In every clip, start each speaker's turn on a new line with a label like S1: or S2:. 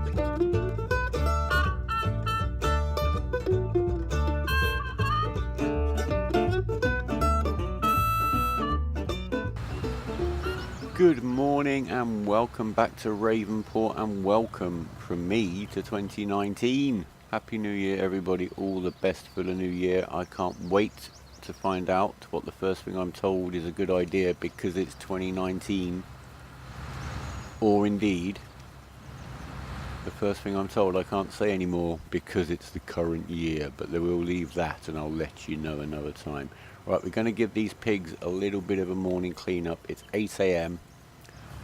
S1: Good morning and welcome back to Ravenport, and welcome from me to 2019. Happy New Year everybody, all the best for the new year. I can't wait to find out what the first thing I'm told is a good idea because it's 2019, or indeed the first thing I'm told I can't say anymore because it's the current year, but we'll leave that and I'll let you know another time. Right, we're going to give these pigs a little bit of a morning cleanup. It's 8 AM.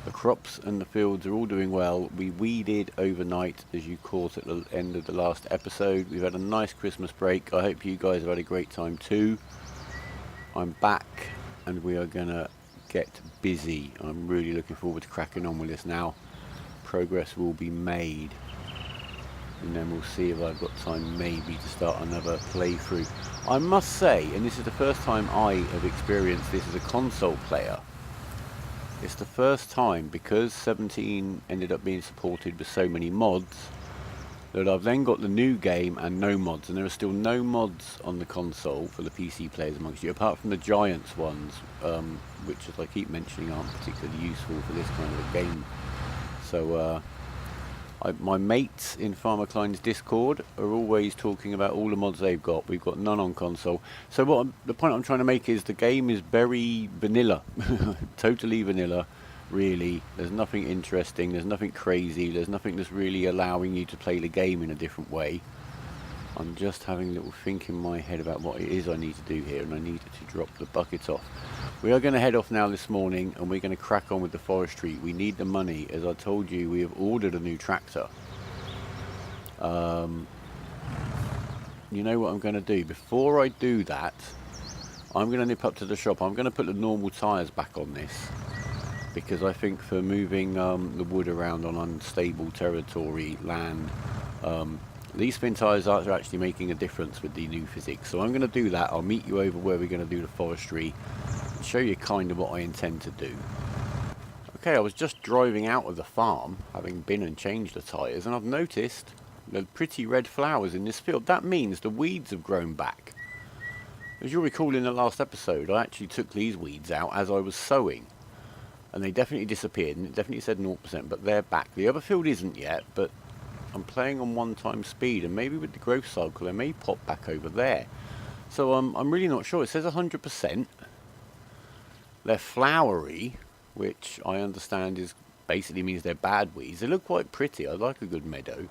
S1: The crops and the fields are all doing well. We weeded overnight, as you caught at the end of the last episode. We've had a nice Christmas break. I hope you guys have had a great time too. I'm back and we are going to get busy. I'm really looking forward to cracking on with this now. Progress will be made. And then we'll see if I've got time maybe to start another playthrough. I must say, and this is the first time I have experienced this as a console player, it's the first time, because 17 ended up being supported with so many mods, that I've then got the new game and no mods, and there are still no mods on the console for the PC players amongst you, apart from the Giants ones, which, as I keep mentioning, aren't particularly useful for this kind of a game. So my mates in Farmer Klein's Discord are always talking about all the mods they've got. We've got none on console. So the point I'm trying to make is the game is very vanilla. Totally vanilla, really. There's nothing interesting, there's nothing crazy, there's nothing that's really allowing you to play the game in a different way. I'm just having a little think in my head about what it is I need to do here, and I need to drop the bucket off. We are going to head off now this morning, and we're going to crack on with the forestry. We need the money. As I told you, we have ordered a new tractor. You know what I'm going to do? Before I do that, I'm going to nip up to the shop. I'm going to put the normal tyres back on this, because I think for moving the wood around on unstable territory, land, these Fendts tyres are actually making a difference with the new physics. So I'm going to do that. I'll meet you over where we're going to do the forestry and show you kind of what I intend to do. Okay, I was just driving out of the farm, having been and changed the tyres, and I've noticed the pretty red flowers in this field. That means the weeds have grown back. As you'll recall in the last episode, I actually took these weeds out as I was sowing, and they definitely disappeared, and it definitely said 0%, but they're back. The other field isn't yet, but I'm playing on 1x speed, and maybe with the growth cycle they may pop back over there. So I'm really not sure. It says 100%. They're flowery, which I understand is basically means they're bad weeds. They look quite pretty. I like a good meadow,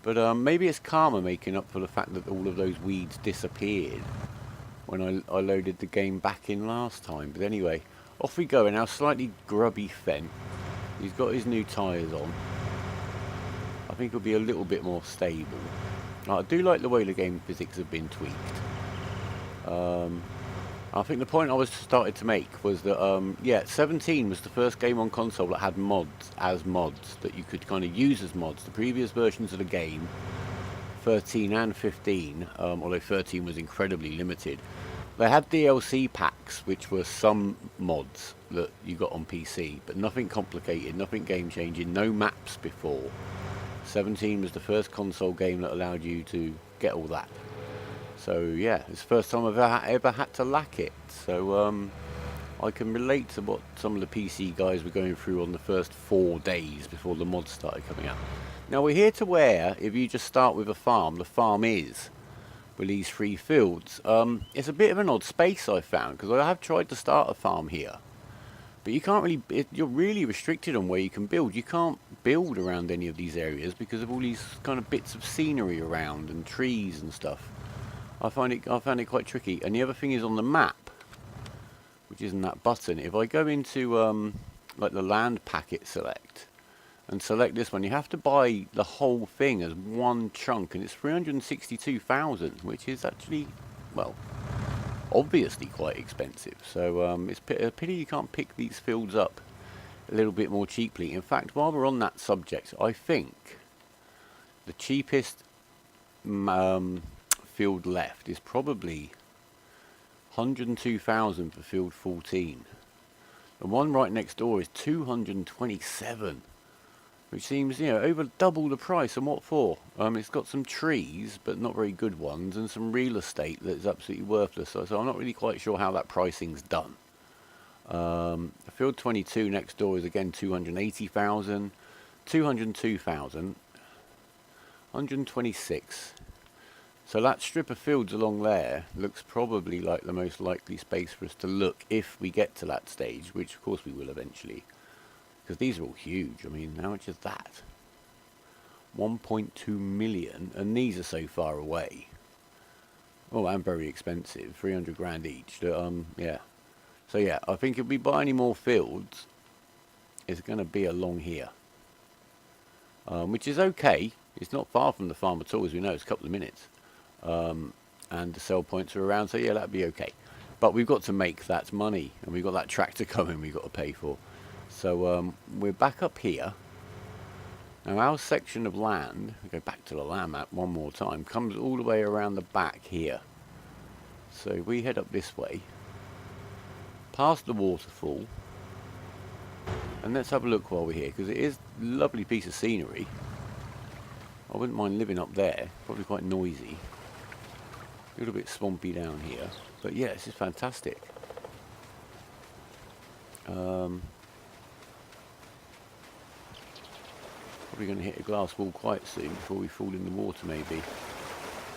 S1: but maybe it's karma making up for the fact that all of those weeds disappeared when I loaded the game back in last time. But anyway, off we go. And our slightly grubby Fendt, he's got his new tyres on. I think it'll be a little bit more stable. I do like the way the game physics have been tweaked. I think the point I started to make was that, yeah, 17 was the first game on console that had mods that you could kind of use as mods. The previous versions of the game, 13 and 15, although 13 was incredibly limited, they had DLC packs, which were some mods that you got on PC, but nothing complicated, nothing game-changing, no maps before. 17 was the first console game that allowed you to get all that. So yeah, it's the first time I've ever had to lack it. So I can relate to what some of the PC guys were going through on the first 4 days before the mods started coming out. Now we're here to where, if you just start with a farm, the farm is with these 3 fields. It's a bit of an odd space I found, because I have tried to start a farm here. But you can't really, you're really restricted on where you can build. You can't build around any of these areas because of all these kind of bits of scenery around and trees and stuff. I found it quite tricky. And the other thing is on the map, which isn't that button. If I go into like the land packet select and select this one, you have to buy the whole thing as one chunk, and it's 362,000, which is actually, well, obviously quite expensive. So it's a pity you can't pick these fields up a little bit more cheaply. In fact, while we're on that subject, I think the cheapest field left is probably 102,000 for field 14. The one right next door is 227. which seems, you know, over double the price. And what for? It's got some trees, but not very good ones, and some real estate that's absolutely worthless. So I'm not really quite sure how that pricing's done. Field 22 next door is again 280,000, 202,000, 126. So that strip of fields along there looks probably like the most likely space for us to look if we get to that stage, which of course we will eventually, because these are all huge. I mean, how much is that? 1.2 million, and these are so far away. Oh, and very expensive, 300 grand each. Yeah. So yeah, I think if we buy any more fields, it's going to be along here, which is okay. It's not far from the farm at all, as we know. It's a couple of minutes. And the sell points are around, so yeah, that'd be okay. But we've got to make that money, and we've got that tractor coming we've got to pay for. So we're back up here. Now our section of land, we go back to the land map one more time, comes all the way around the back here. So we head up this way, past the waterfall, and let's have a look while we're here, because it is a lovely piece of scenery. I wouldn't mind living up there, probably quite noisy. A little bit swampy down here, but yeah, this is fantastic. Probably going to hit a glass wall quite soon before we fall in the water maybe.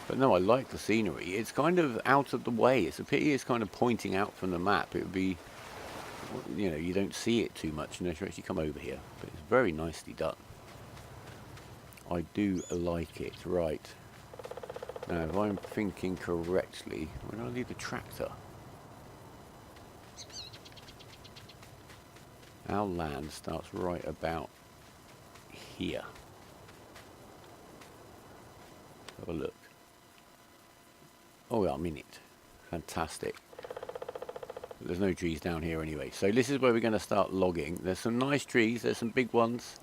S1: But no, I like the scenery. It's kind of out of the way. It's a pity it's kind of pointing out from the map. It would be, you know, you don't see it too much unless you actually come over here. But it's very nicely done. I do like it. Right. Now, if I'm thinking correctly, where do I leave the tractor? Our land starts right about here. Have a look. Oh, yeah, I'm in it. Fantastic. There's no trees down here anyway. So this is where we're going to start logging. There's some nice trees. There's some big ones.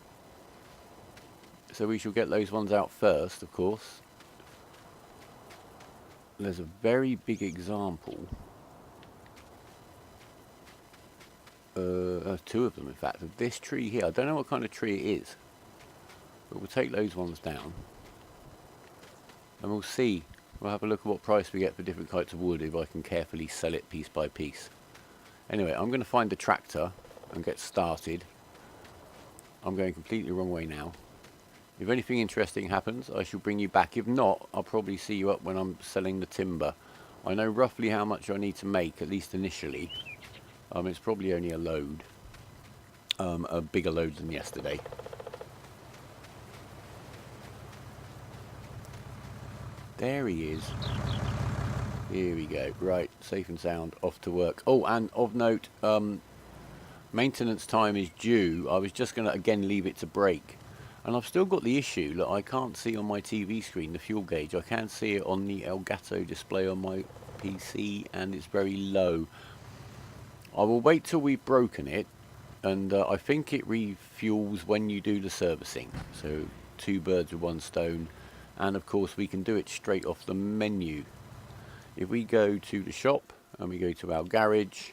S1: So we shall get those ones out first, of course. There's a very big example. Two of them, in fact, of this tree here. I don't know what kind of tree it is, but we'll take those ones down. And we'll see. We'll have a look at what price we get for different types of wood if I can carefully sell it piece by piece. Anyway, I'm going to find the tractor and get started. I'm going completely wrong way now. If anything interesting happens, I shall bring you back. If not, I'll probably see you up when I'm selling the timber. I know roughly how much I need to make, at least initially. It's probably only a load. A bigger load than yesterday. There he is. Here we go. Right, safe and sound, off to work. Oh, and of note, maintenance time is due. I was just going to again leave it to break. And I've still got the issue that I can't see on my TV screen the fuel gauge. I can see it on the Elgato display on my PC, and it's very low. I will wait till we've broken it, and I think it refuels when you do the servicing. So 2 birds with 1 stone. And of course we can do it straight off the menu. If we go to the shop and we go to our garage,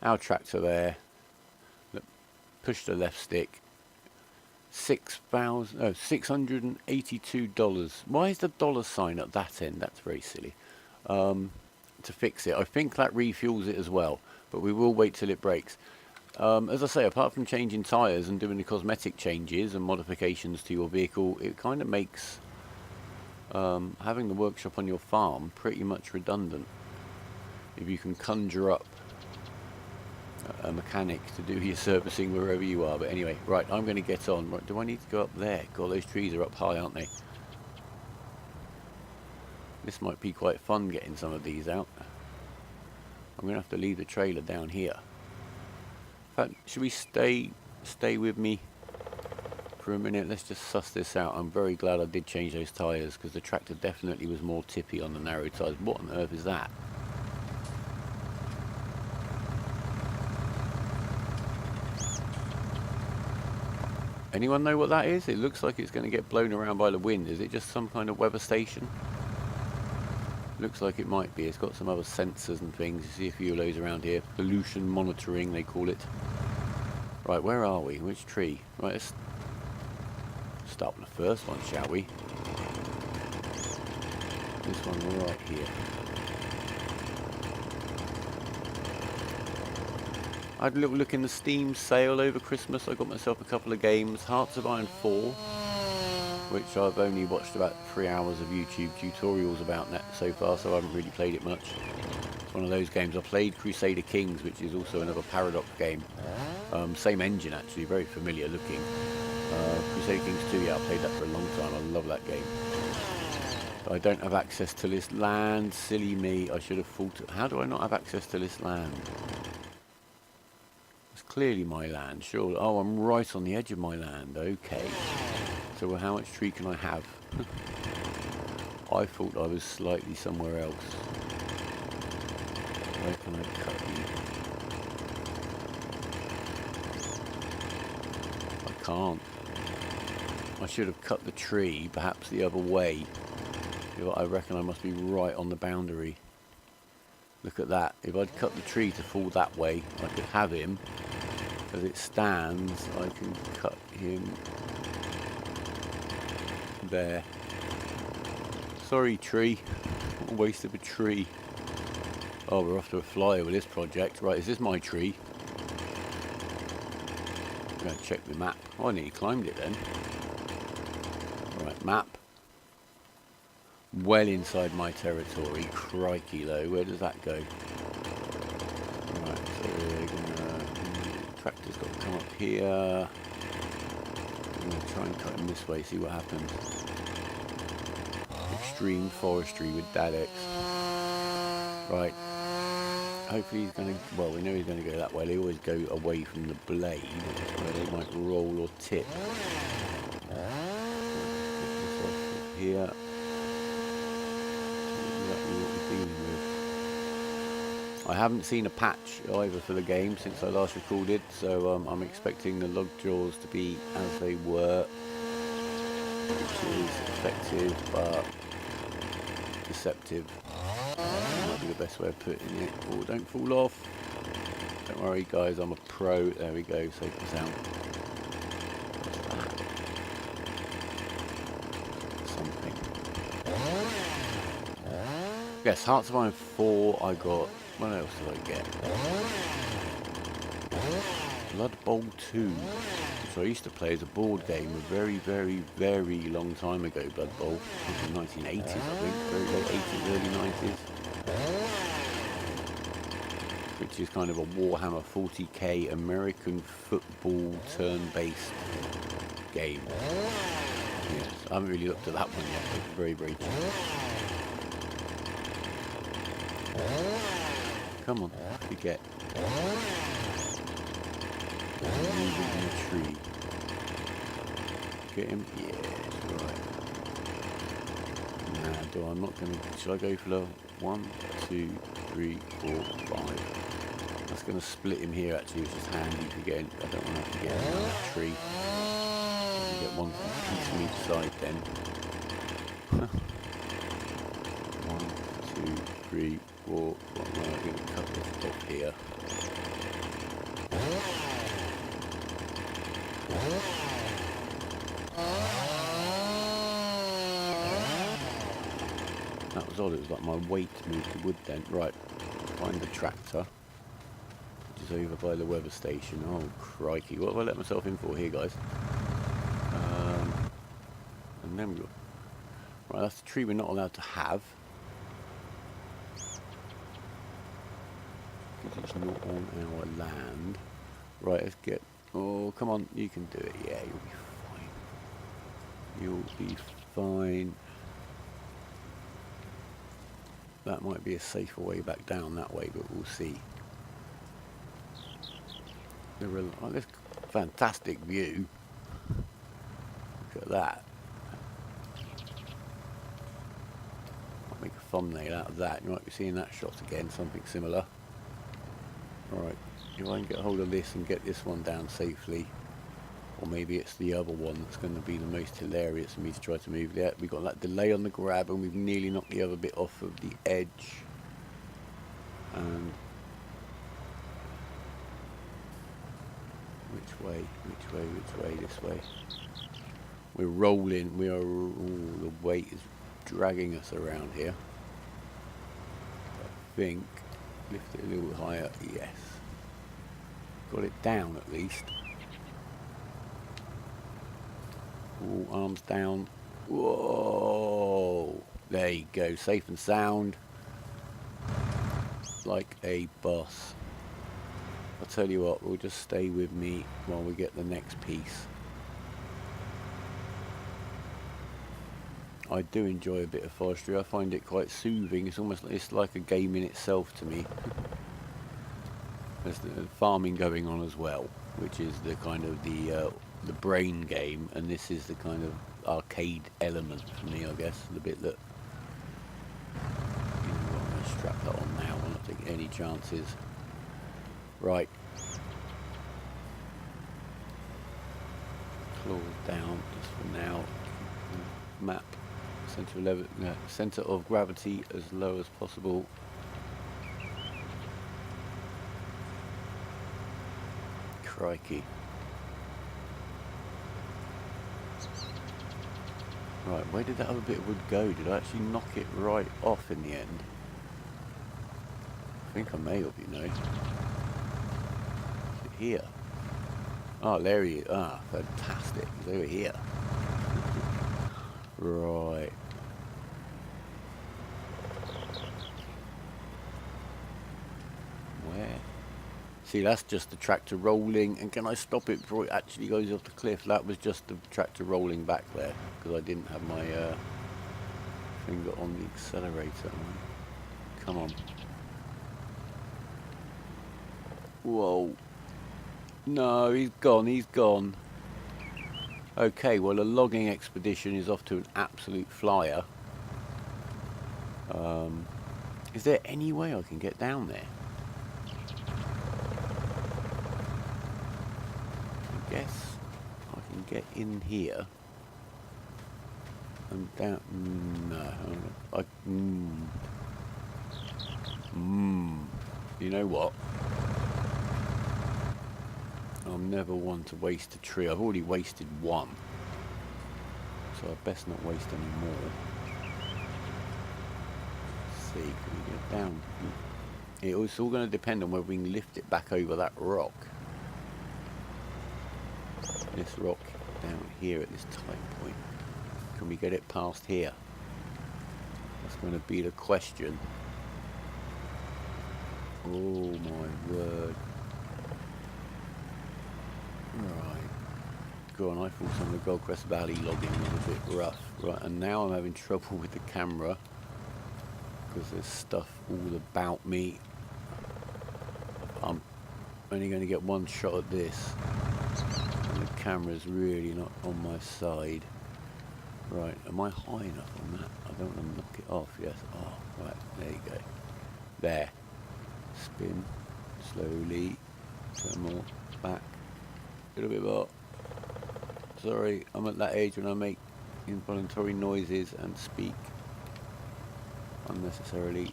S1: our tractor there, push the left stick, $682. Why is the dollar sign at that end? That's very silly. To fix it, I think that refuels it as well, but we will wait till it breaks. As I say, apart from changing tyres and doing the cosmetic changes and modifications to your vehicle, it kind of makes having the workshop on your farm pretty much redundant. If you can conjure up a mechanic to do your servicing wherever you are. But anyway, right, I'm going to get on. Right, do I need to go up there? God, those trees are up high, aren't they? This might be quite fun getting some of these out. I'm going to have to leave the trailer down here. In fact, should we stay with me for a minute? Let's just suss this out. I'm very glad I did change those tyres, because the tractor definitely was more tippy on the narrow tyres. What on earth is that? Anyone know what that is? It looks like it's going to get blown around by the wind. Is it just some kind of weather station? Looks like it might be. It's got some other sensors and things. You see a few of those around here. Pollution monitoring, they call it. Right, where are we? Which tree? Right, Start with the first one, shall we? This one right here. I had a little look in the Steam sale over Christmas. I got myself a couple of games. Hearts of Iron 4, which I've only watched about 3 hours of YouTube tutorials about that so far, so I haven't really played it much. It's one of those games. I played Crusader Kings, which is also another Paradox game. Same engine actually, very familiar looking. Crusader Kings 2, yeah, I played that for a long time. I love that game. I don't have access to this land. Silly me. I should have thought. How do I not have access to this land? It's clearly my land, sure. Oh, I'm right on the edge of my land. Okay. So how much tree can I have? I thought I was slightly somewhere else. Where can I cut you? I can't. I should have cut the tree perhaps the other way. I reckon I must be right on the boundary. Look at that. If I'd cut the tree to fall that way, I could have him. As it stands, I can cut him there. Sorry, tree. What a waste of a tree. Oh, we're off to a flyer with this project. Right, is this my tree? I'm going to check the map. Oh, I nearly climbed it then. Right, map. Well inside my territory. Crikey though, where does that go? Right, so we're gonna... tractor's got to come up here. I'm gonna try and cut him this way, see what happens. Extreme forestry with Dadex. Right. Hopefully he's gonna... well, we know he's gonna go that way. They always go away from the blade, where they might roll or tip. Get this off here. I haven't seen a patch either for the game since I last recorded, so I'm expecting the log jaws to be as they were, which is effective but deceptive. That might be the best way of putting it. Oh, don't fall off. Don't worry guys, I'm a pro. There we go, safe and sound. Something. Yes, Hearts of Iron 4 I got. What else did I get? Blood Bowl 2, which I used to play as a board game a very, very, very long time ago. Blood Bowl, in the 1980s, I think, very late 80s, early 90s. Which is kind of a Warhammer 40k American football turn-based game. Yes, I haven't really looked at that one yet, but it's very, very cheap. Come on, forget. Moving in the tree. Get him? Yes, right. Nah, I'm not gonna. Should I go for the 1, 2, 3, 4, 5? That's gonna split him here actually, which is handy for getting. I don't want to have to get him out of that tree. I can get one piece from each side then. 1, 2, 3, 4. I'm going to cut this off here. That was odd, it was like my weight moved the wood then. Right, find the tractor, which is over by the weather station. Oh crikey, what have I let myself in for here, guys? And then we go. Right, that's the tree we're not allowed to have. Because it's not on our land. Right, let's get... oh, come on, you can do it. Yeah, you'll be fine. You'll be fine. That might be a safer way back down that way, but we'll see. Oh, this fantastic view. Look at that. I'll make a thumbnail out of that. You might be seeing that shot again, something similar. Alright, if I can get hold of this and get this one down safely, or maybe it's the other one that's going to be the most hilarious for me to try to move there. We've got that delay on the grab and we've nearly knocked the other bit off of the edge. And which way, this way. We're rolling. We are. Ooh, the weight is dragging us around here. I think. Lift it a little higher. Yes. Got it down at least. All arms down. Whoa! There you go. Safe and sound. Like a boss. I'll tell you what, we'll just stay with me while we get the next piece. I do enjoy a bit of forestry. I find it quite soothing. It's almost it's like a game in itself to me. There's the farming going on as well, which is the kind of the brain game, and this is the kind of arcade element for me, I guess. The bit that, you know, I'm going to strap that on now. I'm not taking any chances. Right. Claws down just for now. Map. Center of gravity as low as possible. Crikey. Right, where did that other bit of wood go? Did I actually knock it right off in the end? I think I may have, you know. Is it here? Oh, there he is. Ah, fantastic. He's over here. Right. Where? See, that's just the tractor rolling. And can I stop it before it actually goes off the cliff? That was just the tractor rolling back there because I didn't have my finger on the accelerator. Come on. Whoa. No, he's gone. He's gone. Okay, well, a logging expedition is off to an absolute flyer. Is there any way I can get down there? I guess I can get in here and down. No, you know what? I'm never one to waste a tree. I've already wasted one, so I best not waste any more. Let's see, can we get down? It's all going to depend on whether we can lift it back over that rock. This rock down here at this tight point. Can we get it past here? That's going to be the question. Oh my word. Right. Go on, I thought some of the Goldcrest Valley logging was a bit rough. Right, and now I'm having trouble with the camera because there's stuff all about me. I'm only going to get one shot at this. And the camera's really not on my side. Right, am I high enough on that? I don't want to knock it off, yes. Oh, right, there you go. There. Spin. Slowly. Turn more back. A little bit more. Sorry, I'm at that age when I make involuntary noises and speak unnecessarily.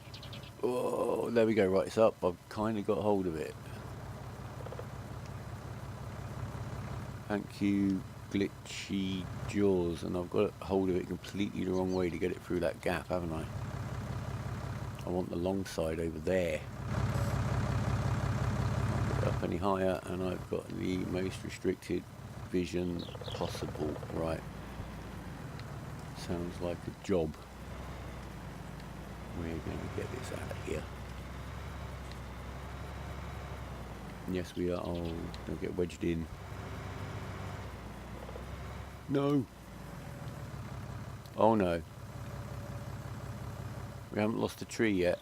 S1: Oh, there we go, right, it's up. I've kind of got hold of it. Thank you, glitchy jaws, and I've got hold of it completely the wrong way to get it through that gap, haven't I? I want the long side over there. Can't get up any higher, and I've got the most restricted vision possible. Right. Sounds like a job. We're going to get this out of here. Yes, we are. Oh, don't get wedged in. No. Oh no. We haven't lost a tree yet.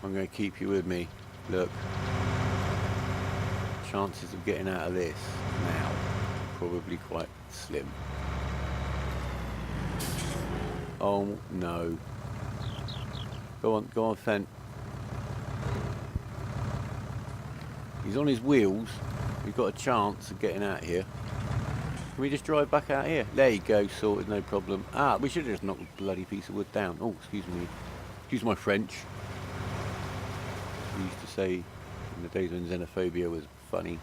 S1: I'm going to keep you with me. Look. Chances of getting out of this now are probably quite slim. Oh no. Go on, Fendt. He's on his wheels. We've got a chance of getting out here. Can we just drive back out here? There you go, sorted, no problem. Ah, we should have just knocked a bloody piece of wood down. Oh, excuse me. Excuse my French. We used to say in the days when xenophobia was funny.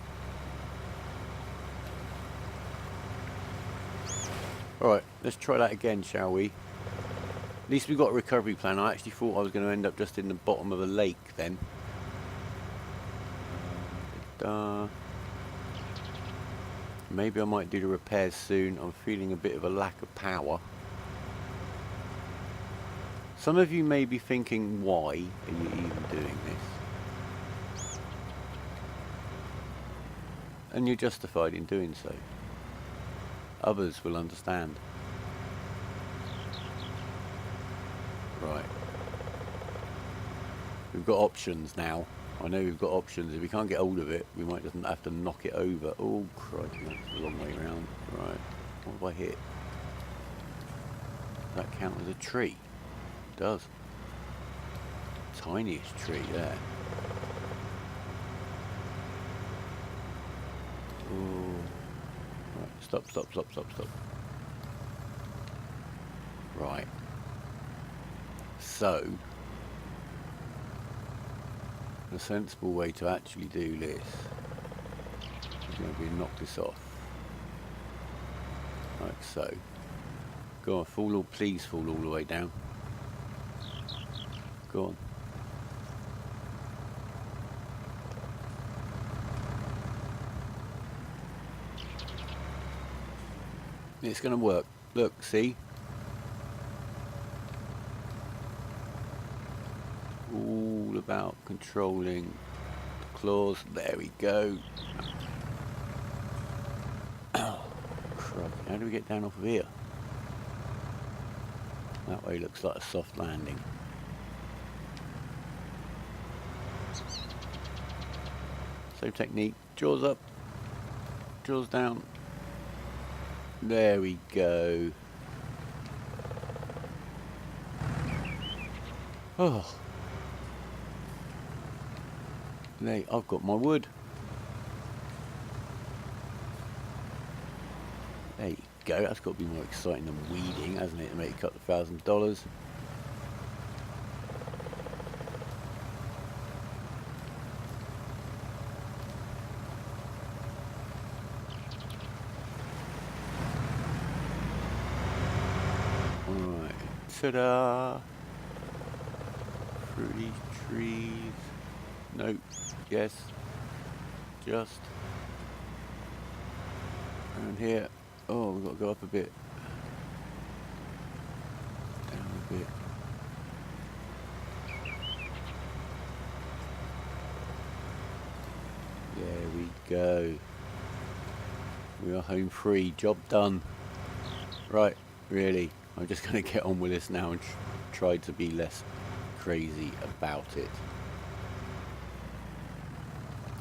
S1: Alright, let's try that again, shall we? At least we got a recovery plan. I actually thought I was going to end up just in the bottom of a lake then. Maybe I might do the repairs soon. I'm feeling a bit of a lack of power. Some of you may be thinking, why are you even doing this? And you're justified in doing so. Others will understand. Right. We've got options now. I know we've got options. If we can't get hold of it, we might just have to knock it over. Oh, crikey, that's a long way around. Right. What have I hit? Does that count as a tree? It does. Tiniest tree there. Oh. Right. Stop. Right. So, the sensible way to actually do this is going to be knock this off. Like so. Go on, please fall all the way down. Go on. It's going to work. Look, see? All about controlling the claws. There we go. Oh, crap. How do we get down off of here? That way looks like a soft landing. Same technique. Jaws up. Jaws down. There we go. Oh. Hey, I've got my wood. There you go. That's got to be more exciting than weeding, hasn't it? To make a couple of $1,000. Alright. Ta-da! Fruity trees. Nope. Yes. Just. Around here. Oh, we've got to go up a bit. Down a bit. There we go. We are home free. Job done. Right, really. I'm just going to get on with this now and try to be less crazy about it.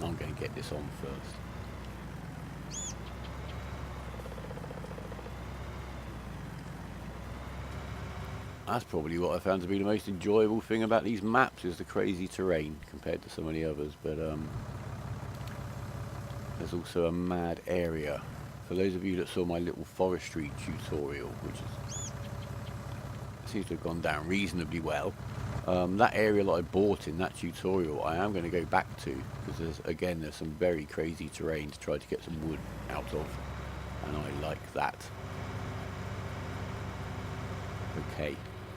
S1: I'm going to get this on first. That's probably what I found to be the most enjoyable thing about these maps, is the crazy terrain compared to some of the others. But there's also a mad area. For those of you that saw my little forestry tutorial, which seems to have gone down reasonably well, that area that I bought in that tutorial I am going to go back to, because there's some very crazy terrain to try to get some wood out of, and I like that. Okay,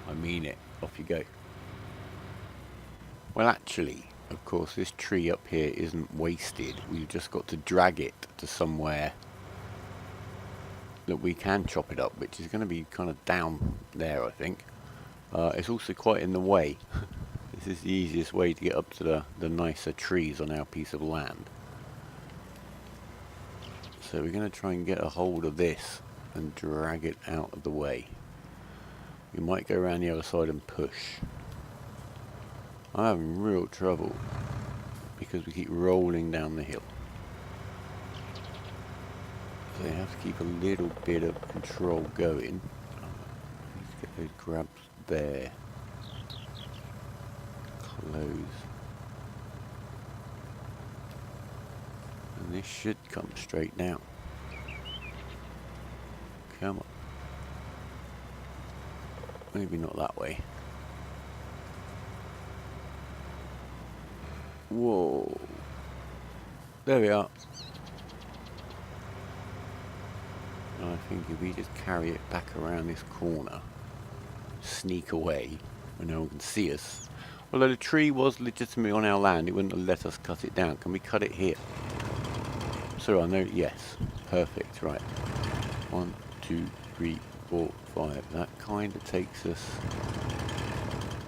S1: I mean it. Off you go. Well, actually, of course, this tree up here isn't wasted. We've just got to drag it to somewhere that we can chop it up, which is going to be kind of down there, I think. It's also quite in the way. This is the easiest way to get up to the nicer trees on our piece of land. So we're going to try and get a hold of this and drag it out of the way. We might go around the other side and push. I'm having real trouble because we keep rolling down the hill. So you have to keep a little bit of control going. Let's get those grabs there. Close. And this should come straight down. Maybe not that way. Whoa. There we are. And I think if we just carry it back around this corner, sneak away when no one can see us. Although the tree was legitimately on our land, it wouldn't have let us cut it down. Can we cut it here? So I know, yes. Perfect, right. 1, 2, 3, 4, 5. That kind of takes us...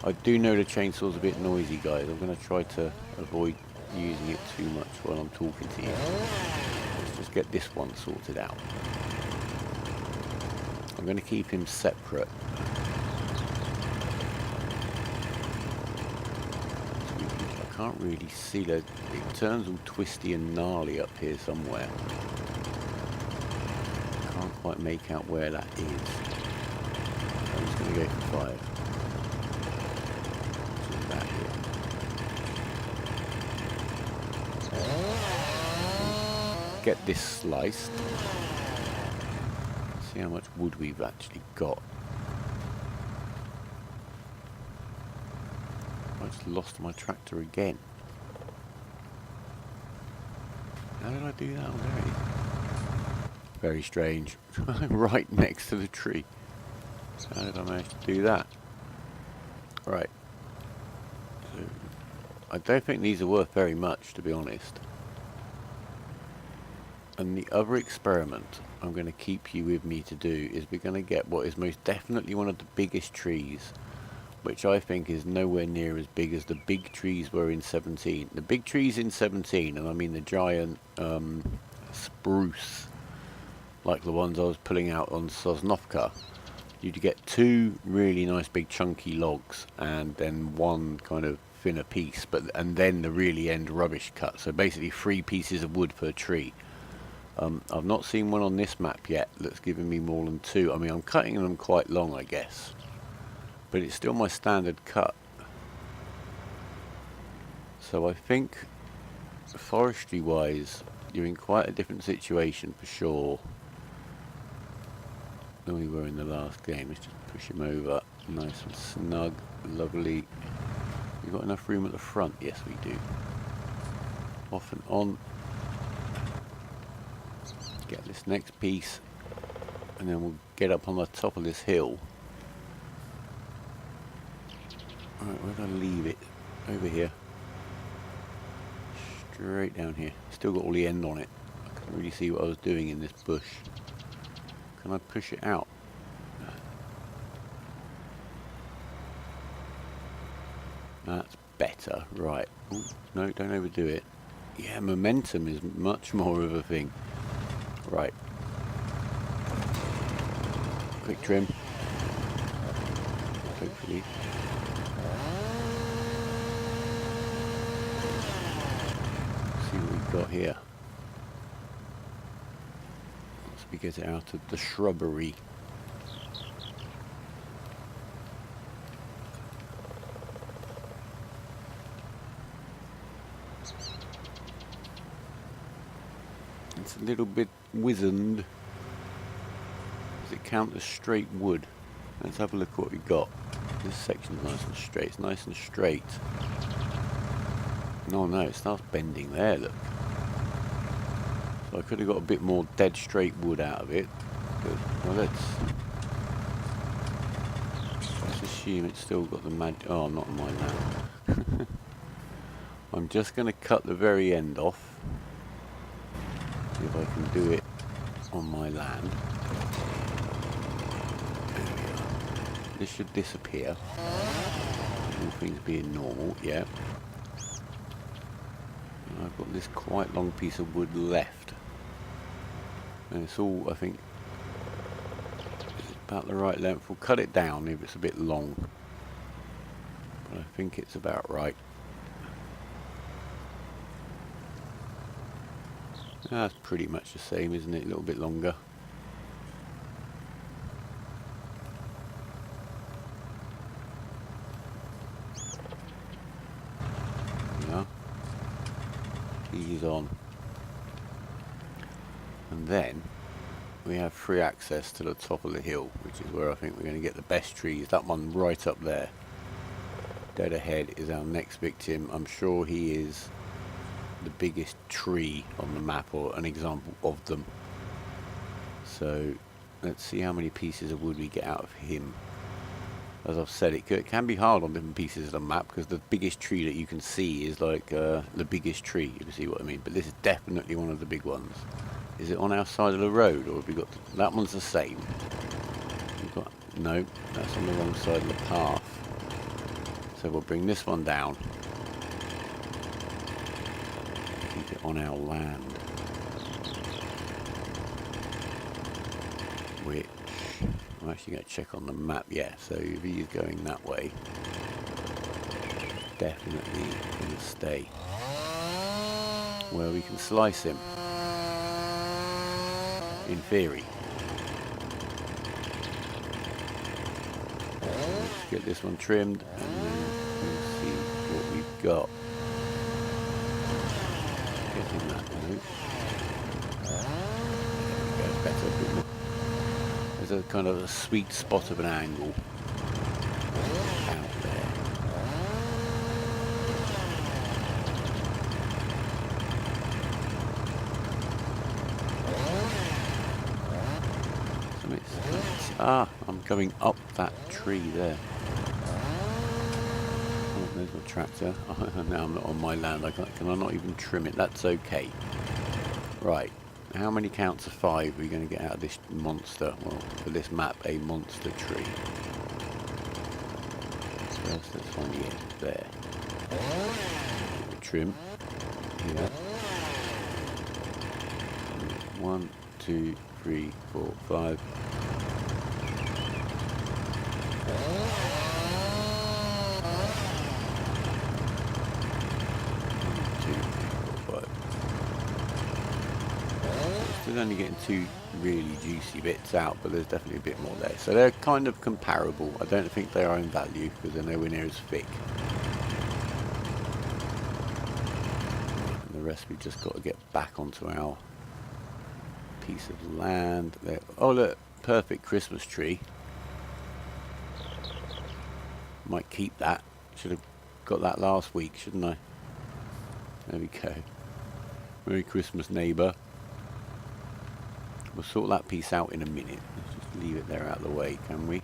S1: I do know the chainsaw's a bit noisy, guys. I'm going to try to avoid using it too much while I'm talking to you. Let's just get this one sorted out. I'm going to keep him separate. I can't really see that. It turns all twisty and gnarly up here somewhere. Can't quite make out where that is. I'm just going to go for 5. That here. Get this sliced. See how much wood we've actually got. I just lost my tractor again. How did I do that already? Very strange. I'm right next to the tree. How did I manage to do that? Right. So, I don't think these are worth very much, to be honest. And the other experiment I'm going to keep you with me to do is we're going to get what is most definitely one of the biggest trees, which I think is nowhere near as big as the big trees were in 17. The big trees in 17, and I mean the giant spruce, like the ones I was pulling out on Sosnovka, you'd get 2 really nice big chunky logs and then 1 kind of thinner piece, and then the really end rubbish cut. So basically 3 pieces of wood per tree. I've not seen one on this map yet that's given me more than 2. I mean, I'm cutting them quite long, I guess, but it's still my standard cut. So I think forestry wise you're in quite a different situation for sure than we were in the last game. Let's just push him over nice and snug, lovely. We've got enough room at the front. Yes, we do. Off and on. Get this next piece and then we'll get up on the top of this hill. Alright, where did I leave it? Over here. Straight down here. Still got all the end on it. I can't really see what I was doing in this bush. Can I push it out? That's better. Right. Ooh, no, don't overdo it. Yeah, momentum is much more of a thing. Right. Quick trim. Hopefully. See what we've got here. Once we get it out of the shrubbery. It's a little bit wizened. Does it count as straight wood? Let's have a look what we got. This section's nice and straight. It's nice and straight. No, it starts bending there, look. So I could have got a bit more dead straight wood out of it. But, well, let's assume it's still got the oh, not on my land. I'm just going to cut the very end off. See if I can do it on my land. There we are. This should disappear. All things being normal, yeah. And I've got this quite long piece of wood left. And it's all, I think, about the right length. We'll cut it down if it's a bit long. But I think it's about right. That's pretty much the same, isn't it? A little bit longer. Yeah. Ease on. And then we have free access to the top of the hill, which is where I think we're going to get the best trees. That one right up there, dead ahead, is our next victim. I'm sure he is the biggest tree on the map, or an example of them. So let's see how many pieces of wood we get out of him. As I've said, it can be hard on different pieces of the map, because the biggest tree that you can see is like the biggest tree. You can see what I mean. But this is definitely one of the big ones. Is it on our side of the road, or have we got that one's the same? We've got, no, that's on the wrong side of the path. So we'll bring this one down. Keep it on our land. Which I'm actually going to check on the map. Yeah, so if he's going that way, definitely going to stay where we can slice him, in theory. Let's get this one trimmed, and then we'll see what we've got. Getting that note. There we go, better. There's a kind of a sweet spot of an angle out there. I'm coming up that tree there. Oh, there's my tractor. Now I'm not on my land. Can I not even trim it? That's okay. Right. How many counts of 5 are we going to get out of this monster? Well, for this map, a monster tree. First, let's find the end there. Trim. Here. 1, 2, 3, 4, 5. 1, 2, 3, 4, 5. Still only getting 2 really juicy bits out, but there's definitely a bit more there. So they're kind of comparable. I don't think they are in value, because they're nowhere near as thick. And the rest we've just got to get back onto our piece of land. There. Oh look, perfect Christmas tree. Might keep that. Should have got that last week, shouldn't I? There we go. Merry Christmas, neighbour. We'll sort that piece out in a minute. Let's just leave it there out of the way, can we?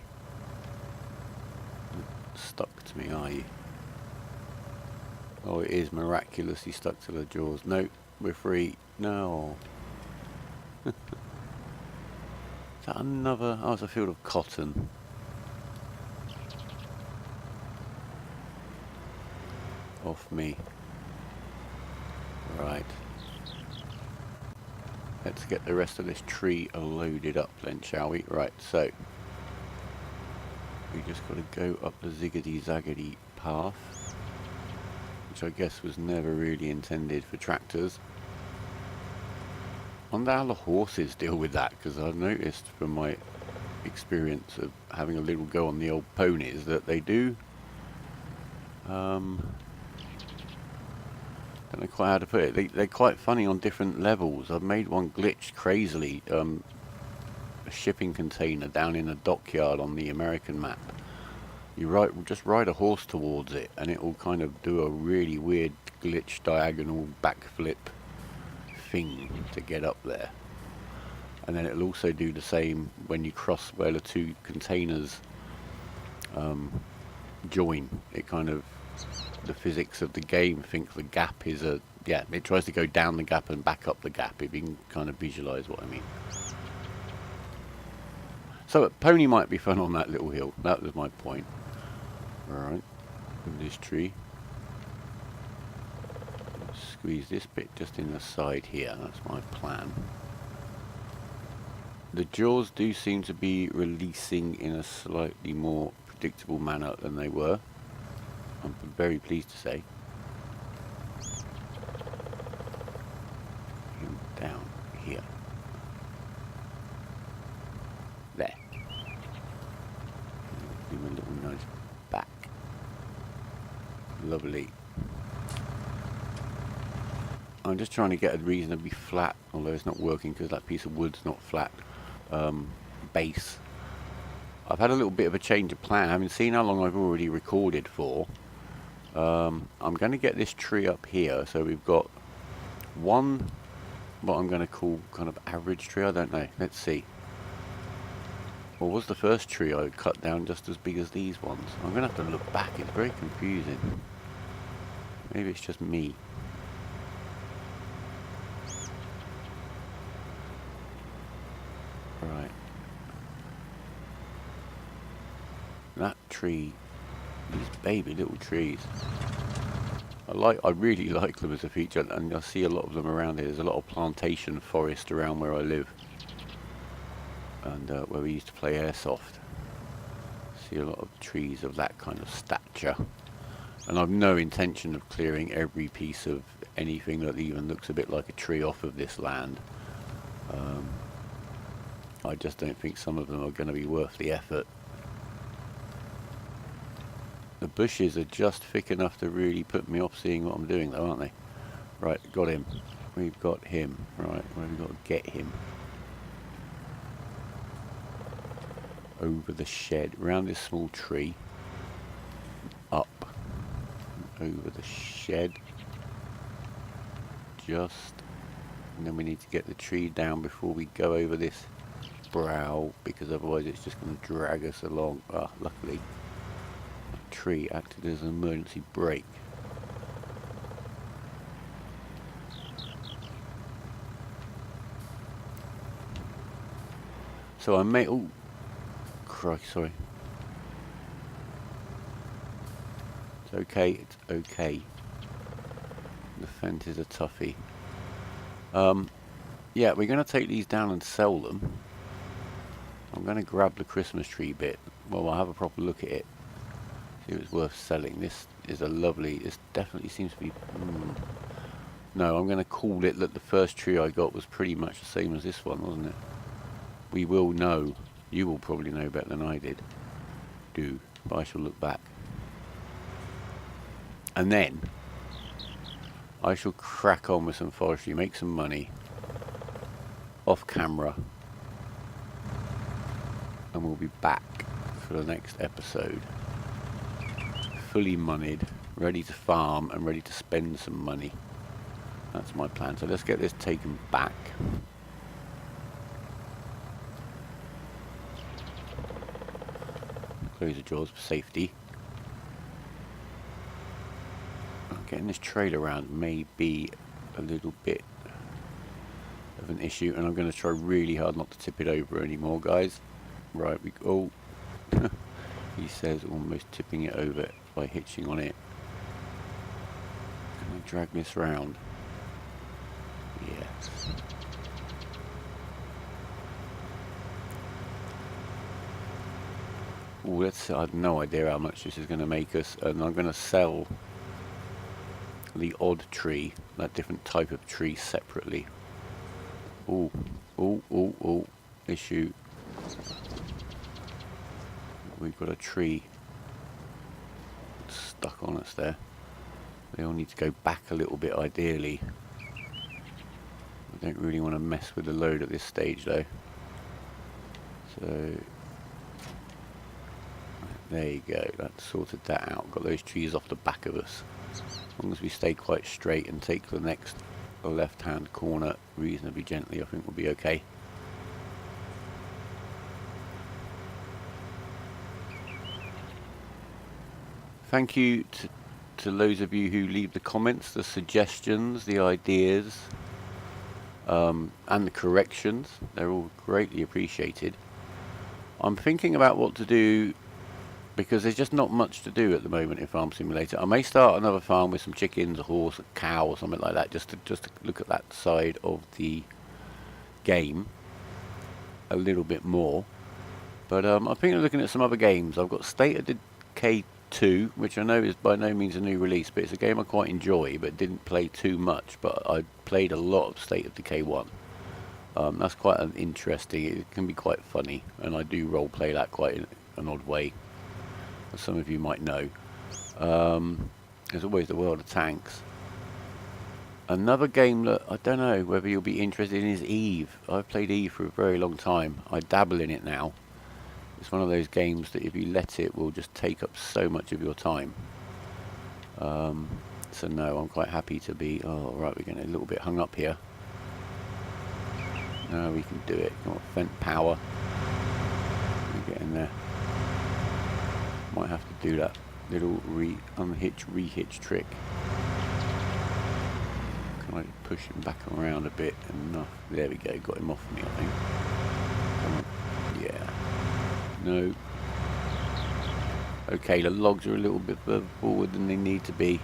S1: Stuck to me, are you? Oh, it is miraculously stuck to the jaws. No, we're free. No. Is that another? Oh, it's a field of cotton. Off me. Right. Let's get the rest of this tree loaded up then, shall we? Right, so we just got to go up the ziggity-zaggity path, which I guess was never really intended for tractors. I wonder how the horses deal with that, because I've noticed from my experience of having a little go on the old ponies that they do. I don't know quite how to put it. They're quite funny on different levels. I've made one glitch crazily. A shipping container down in a dockyard on the American map. You just ride a horse towards it, and it will kind of do a really weird glitch diagonal backflip thing to get up there. And then it'll also do the same when you cross where the 2 containers join. It kind of, the physics of the game thinks the gap is it tries to go down the gap and back up the gap, if you can kind of visualize what I mean. So a pony might be fun on that little hill. That was my point. Alright, this tree. Squeeze this bit just in the side here. That's my plan. The jaws do seem to be releasing in a slightly more predictable manner than they were. I'm very pleased to say. Down here. There. Give him a little nudge back. Lovely. I'm just trying to get a reasonably flat, although it's not working because that piece of wood's not flat, base. I've had a little bit of a change of plan. I haven't seen how long I've already recorded for. I'm going to get this tree up here. So we've got one, what I'm going to call kind of average tree. I don't know. Let's see. Or was the first tree I cut down just as big as these ones? I'm going to have to look back. It's very confusing. Maybe it's just me. Right. That tree, these baby little trees. I really like them as a feature, and I see a lot of them around here. There's a lot of plantation forest around where I live. And where we used to play airsoft. See a lot of trees of that kind of stature. And I've no intention of clearing every piece of anything that even looks a bit like a tree off of this land. I just don't think some of them are going to be worth the effort. The bushes are just thick enough to really put me off seeing what I'm doing though, aren't they? Right, got him. We've got him. Right, where have we got to get him? Over the shed, around this small tree, up, over the shed, just, and then we need to get the tree down before we go over this brow, because otherwise it's just going to drag us along. Luckily, a tree acted as an emergency brake. So I may, oh, Christ, sorry. It's okay, it's okay. The Fendt is a toughie. Yeah, we're going to take these down and sell them. I'm going to grab the Christmas tree bit. Well, I'll have a proper look at it. See if it's worth selling. This is a lovely, this definitely seems to be... No, I'm going to call it that the first tree I got was pretty much the same as this one, wasn't it? We will know. You will probably know better than I did. But I shall look back. And then I shall crack on with some forestry, make some money off camera, and we'll be back for the next episode, fully moneyed, ready to farm and ready to spend some money. That's my plan. So let's get this taken back. Close the doors for safety. Getting this trailer around may be a little bit of an issue, and I'm going to try really hard not to tip it over anymore, guys. Right, he says almost tipping it over by hitching on it. Can I drag this round? Yes. Oh, I have no idea how much this is going to make us, and I'm going to sell the odd tree, that different type of tree, separately. Oh, issue. We've got a tree stuck on us there. They all need to go back a little bit, ideally. I don't really want to mess with the load at this stage, though. So there you go, that sorted that out. Got those trees off the back of us. As long as we stay quite straight and take the next left-hand corner reasonably gently, I think we'll be okay. Thank you to those of you who leave the comments, the suggestions, the ideas, and the corrections. They're all greatly appreciated. I'm thinking about what to do, because there's just not much to do at the moment in Farm Simulator. I may start another farm with some chickens, a horse, a cow, or something like that, just to look at that side of the game a little bit more. But I'm thinking of looking at some other games. I've got State of Decay 2, which I know is by no means a new release, but it's a game I quite enjoy, but didn't play too much. But I played a lot of State of Decay 1. That's quite an interesting, it can be quite funny, and I do role play that quite in an odd way, as some of you might know. There's always the world of tanks. Another game that I don't know whether you'll be interested in is Eve. I've played Eve for a very long time. I dabble in it now. It's one of those games that if you let it will just take up so much of your time. So no, I'm quite happy to be... Oh, right, we're getting a little bit hung up here. No, we can do it. Got Fendt power. We get in there. Might have to do that little unhitch, rehitch trick. Can I push him back around a bit? Enough. There we go. Got him off me, I think. Come on. Yeah. No. Okay, the logs are a little bit further forward than they need to be.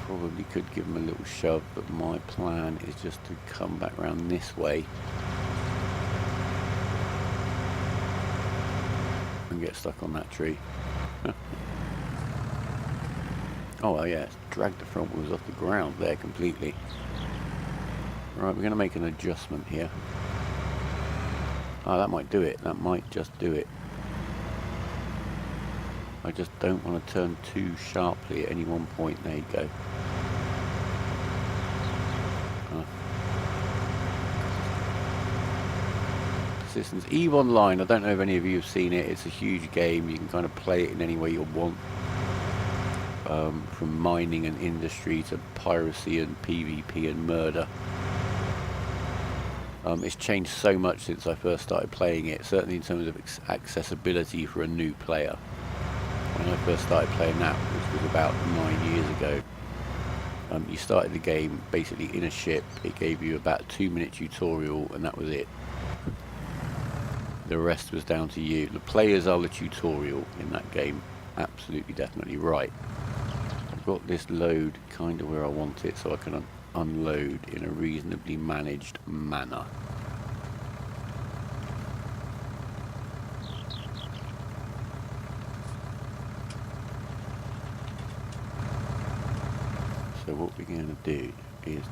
S1: Probably could give them a little shove, but my plan is just to come back around this way and get stuck on that tree. Oh well, yeah, it's dragged the front wheels off the ground there completely. Right, we're going to make an adjustment here. Oh, that might do it. That might just do it. I just don't want to turn too sharply at any one point. There you go. Systems. Eve Online, I don't know if any of you have seen it. It's a huge game. You can kind of play it in any way you want. From mining and industry to piracy and PvP and murder. It's changed so much since I first started playing it, certainly in terms of accessibility for a new player. When I first started playing that, which was about 9 years ago, you started the game basically in a ship. It gave you about a 2-minute tutorial and that was it. The rest was down to you. The players are the tutorial in that game. Absolutely, definitely right. I've got this load kind of where I want it so I can unload in a reasonably managed manner. So what we're going to do is,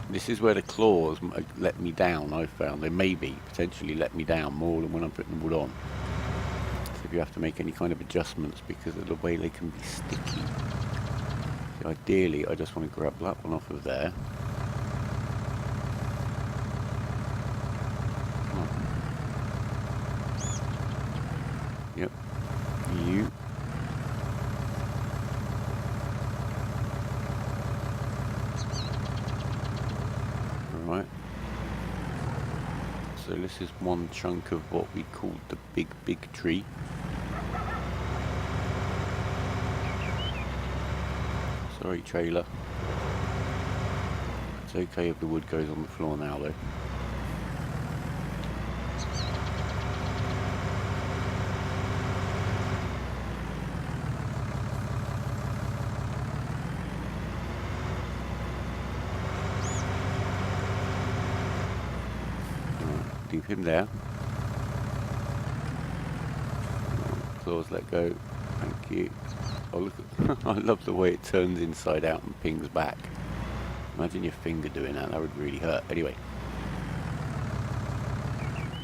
S1: this is where the claws let me down. I've found they maybe potentially let me down more than when I'm putting the wood on. So if you have to make any kind of adjustments because of the way they can be sticky. So ideally I just want to grab that one off of there. Yep. You. Right. So this is one chunk of what we called the big tree. Sorry, trailer. It's okay if the wood goes on the floor now, though. Leave him there. Claws let go. Thank you. Oh look at I love the way it turns inside out and pings back. Imagine your finger doing that, that would really hurt. Anyway.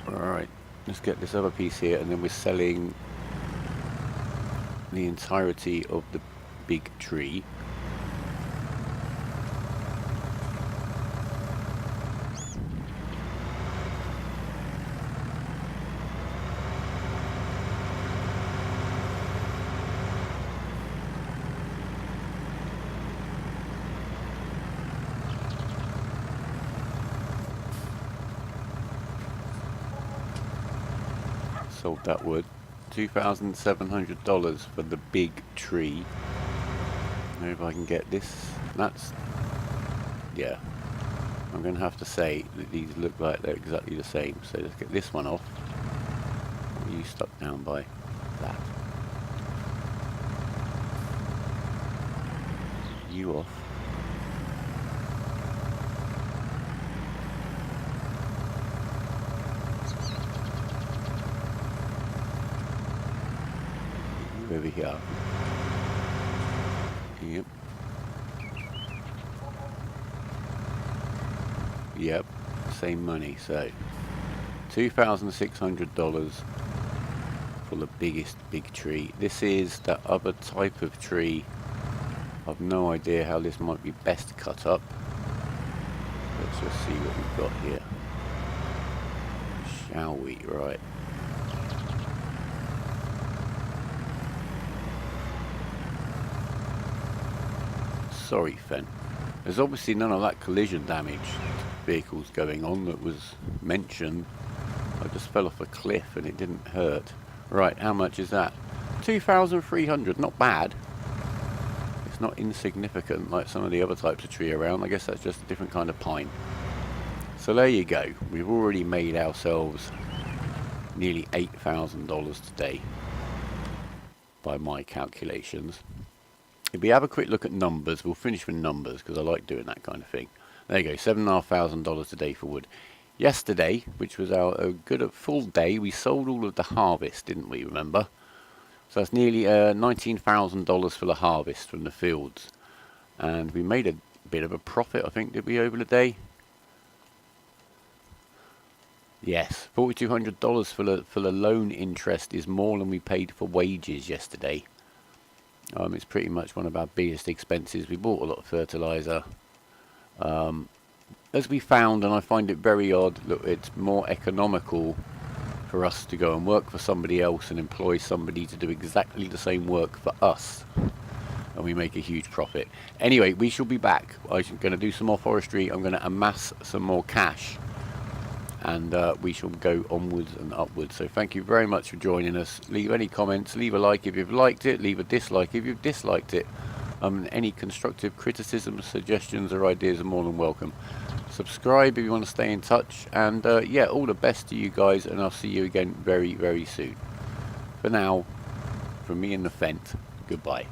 S1: Alright, let's get this other piece here and then we're selling the entirety of the big tree. Sold that wood. $2,700 for the big tree. Maybe if I can get this. That's... yeah. I'm going to have to say that these look like they're exactly the same. So let's get this one off. What are you stuck down by? That. You off. Over here. Yep. Yep. Same money. So $2,600 for the biggest big tree. This is the other type of tree I've no idea how this might be best cut up. Let's just see what we've got here. Shall we? Right. Sorry, Fen. There's obviously none of that collision damage vehicles going on that was mentioned. I just fell off a cliff and it didn't hurt. Right, how much is that? 2,300, not bad. It's not insignificant like some of the other types of tree around. I guess that's just a different kind of pine. So there you go. We've already made ourselves nearly $8,000 today by my calculations. If we have a quick look at numbers, we'll finish with numbers because I like doing that kind of thing. There you go, $7,500 today for wood. Yesterday, which was our good full day, we sold all of the harvest, didn't we, remember? So that's nearly $19,000 for the harvest from the fields. And we made a bit of a profit, I think, did we, over the day? Yes, $4,200 for the loan interest is more than we paid for wages yesterday. It's pretty much one of our biggest expenses. We bought a lot of fertilizer. As we found, and I find it very odd, that it's more economical for us to go and work for somebody else and employ somebody to do exactly the same work for us. And we make a huge profit. Anyway, we shall be back. I'm going to do some more forestry. I'm going to amass some more cash. And we shall go onwards and upwards. So thank you very much for joining us. Leave any comments, leave a like if you've liked it, leave a dislike if you've disliked it. Any constructive criticisms, suggestions or ideas are more than welcome. Subscribe if you want to stay in touch, and yeah, all the best to you guys, and I'll see you again very, very soon. For now, from me and the Fendt, goodbye.